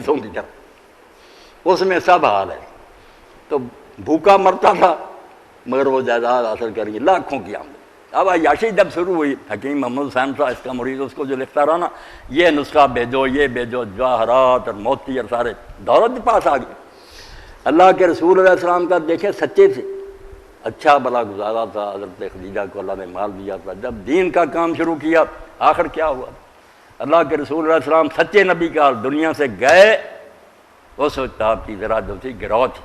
چیزوں کی طرف، اس میں سب حال ہے۔ تو بھوکا مرتا تھا مگر وہ جائیداد حاصل کر کے لاکھوں کی آمدنی۔ اب عیاشی جب شروع ہوئی، حکیم محمد حسین صاحب اس کا مرید، اس کو جو لکھتا رہا نا، یہ نسخہ بھیجو، یہ بھیجو، جواہرات اور موتی اور سارے، دولت پاس آ گئی۔ اللہ کے رسول علیہ السلام کا دیکھیں سچے تھے، اچھا بلا گزارا تھا، حضرت خدیجہ کو اللہ نے مال دیا تھا۔ جب دین کا کام شروع کیا، آخر کیا ہوا؟ اللہ کے رسول علیہ السلام سچے نبی کا دنیا سے گئے، اس وقت آپ کی ذرا جو تھی گروہ تھی،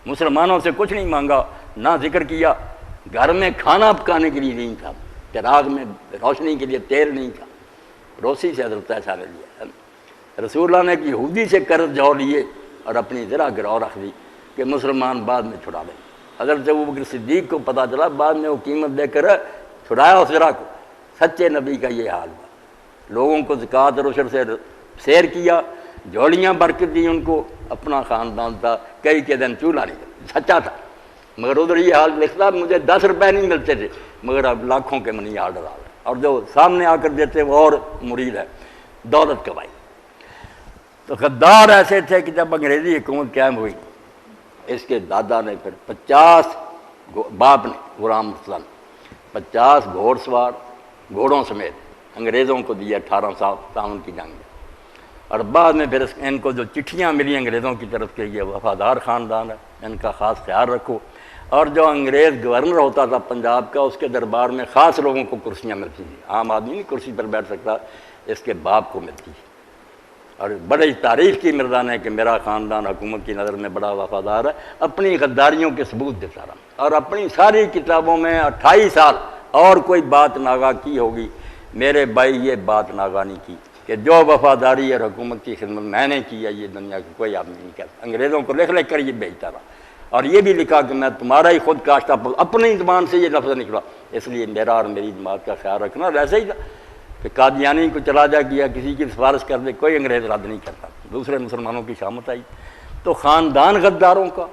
مسلمانوں سے کچھ نہیں مانگا، نہ ذکر کیا، گھر میں کھانا پکانے کے لیے نہیں تھا، چراغ میں روشنی کے لیے تیل نہیں تھا، روسی سے حضرت عائشہ نے لیا۔ رسول اللہ نے ایک یہودی سے قرض جوڑ لیے اور اپنی ذرا گروہ رکھ دی کہ مسلمان بعد میں چھڑا لیں۔ حضرت ابوبکر صدیق کو پتہ چلا، بعد میں وہ قیمت دے کر چھڑایا اس ذرا کو۔ سچے نبی کا یہ حال ہوا، لوگوں کو زکوٰۃ اور عشر سے سیر کیا، جوڑیاں برکت دی ان کو، اپنا خاندان تھا، کئی کے دن چولہا نہیں تھا، سچا تھا۔ مگر ادھر یہ حال لکھتا، مجھے 10 روپے نہیں ملتے تھے مگر اب لاکھوں کے منی آرڈر آ گئے، اور جو سامنے آ کر دیتے وہ اور مرید ہے، دولت کمائی۔ تو غدار ایسے تھے کہ جب انگریزی حکومت قائم ہوئی، اس کے دادا نے پھر 50 باپ نے، غلام ارسلان 50 گھوڑ سوار گھوڑوں سمیت انگریزوں کو دیا 1857 کی جنگ میں۔ اور بعد میں پھر ان کو جو چٹھیاں ملی انگریزوں کی طرف کہ یہ وفادار خاندان ہے، ان کا خاص خیال رکھو۔ اور جو انگریز گورنر ہوتا تھا پنجاب کا، اس کے دربار میں خاص لوگوں کو کرسیاں ملتی تھیں، عام آدمی نہیں کرسی پر بیٹھ سکتا، اس کے باپ کو ملتی تھی۔ اور بڑی تعریف کی مرزا نے کہ میرا خاندان حکومت کی نظر میں بڑا وفادار ہے، اپنی غداریوں کے ثبوت دیتا رہا، اور اپنی ساری کتابوں میں 28 سال اور کوئی بات ناگا کی ہوگی، میرے بھائی یہ بات ناگا نہیں کی کہ جو وفاداری اور حکومت کی خدمت میں نے کی ہے، یہ دنیا کا کوئی آدمی نہیں کرتا۔ انگریزوں کو لکھ کر یہ بھیجتا رہا، اور یہ بھی لکھا کہ میں تمہارا ہی خود کاشتہ، اپنی زبان سے یہ لفظ نکلا، اس لیے میرا اور میری جماعت کا خیال رکھنا۔ ویسے ہی تھا کہ قادیانی کو چلا جا کیا، کسی کی سفارش کر دے، کوئی انگریز رد نہیں کرتا، دوسرے مسلمانوں کی شامت آئی۔ تو خاندان غداروں کا،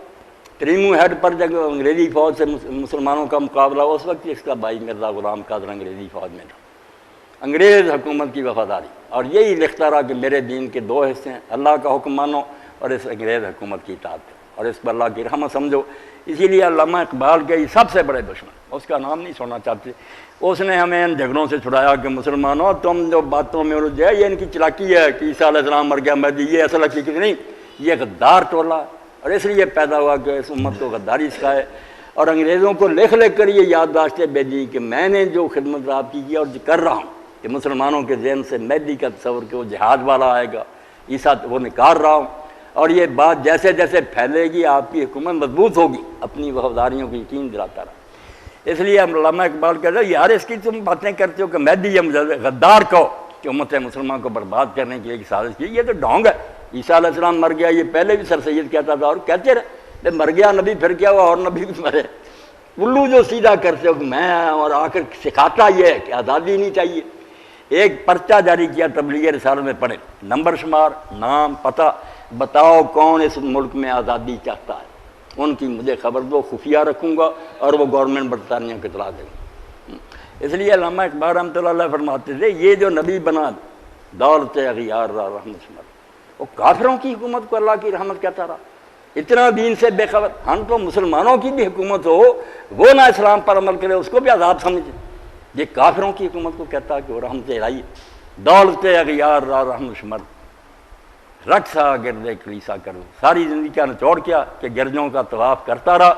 تریمو ہیڈ پر جب انگریزی فوج سے مسلمانوں کا مقابلہ، اس وقت اس کا بھائی مرزا غلام قادر انگریزی فوج میں تھا، انگریز حکومت کی وفاداری۔ اور یہی لکھتا رہا کہ میرے دین کے 2 حصے ہیں، اللہ کا حکم مانو اور اس انگریز حکومت کی اطاعت کرو، اور اس پر اللہ کی رحمت سمجھو۔ اسی لیے علامہ اقبال کے سب سے بڑے دشمن، اس کا نام نہیں سننا چاہتے، اس نے ہمیں ان جھگڑوں سے چھڑایا کہ مسلمانوں تم جو باتوں میں الجھے ہے، یہ ان کی چلاکی ہے کہ عیسیٰ علیہ السلام مر گیا مہدی، یہ اصل حقیقت نہیں، یہ غدار ٹولہ، اور اس لیے پیدا ہوا کہ اس امت کو غداری سکھائے، اور انگریزوں کو لکھ کر یہ یادداشتیں بھیجی کہ میں نے جو خدمت آپ کی اور جو کر رہا ہوں، کہ مسلمانوں کے ذہن سے مہدی کا تصور کہ وہ جہاد والا آئے گا، عیسیٰ وہ نکال رہا ہوں، اور یہ بات جیسے جیسے پھیلے گی آپ کی حکومت مضبوط ہوگی، اپنی وفاداریوں کو یقین دلاتا رہا۔ اس لیے علامہ اقبال کہتے ہیں یار اس کی تم باتیں کرتے ہو کہ مہدی یا غدار کہو کہ امت مسلمان کو برباد کرنے کی ایک سازش کی، یہ تو ڈھونگ ہے۔ عیسیٰ علیہ السلام مر گیا، یہ پہلے بھی سر سید کہتا تھا، اور کہتے رہے مر گیا نبی، پھر کیا ہوا اور نبی بھی مرے۔ الو جو سیدھا کرتے ہو کہ میں، اور آ کر سکھاتا یہ ہے کہ آزادی نہیں چاہیے۔ ایک پرچہ جاری کیا تبلیغ رسالہ میں، پڑھے، نمبر شمار، نام، پتہ، بتاؤ کون اس ملک میں آزادی چاہتا ہے، ان کی مجھے خبر دو، خفیہ رکھوں گا اور وہ گورنمنٹ برطانیہ کو اطلاع دیں گے۔ اس لیے علامہ اقبال رحمۃ اللہ علیہ فرماتے تھے یہ جو نبی بنا دولت اغیار را رحمت شمار، وہ کافروں کی حکومت کو اللہ کی رحمت کہتا رہا، اتنا دین سے بے خبر۔ ہم تو مسلمانوں کی بھی حکومت ہو وہ نہ اسلام پر عمل کرے اس کو بھی عذاب سمجھے، یہ کافروں کی حکومت کو کہتا ہے کہ وہ رحمت الہی، دولت اغیار را رحمت شمار، رقصہ گردے کلیسا کرو، ساری زندگی کا نچوڑ کیا کہ گرجوں کا طواف کرتا رہا،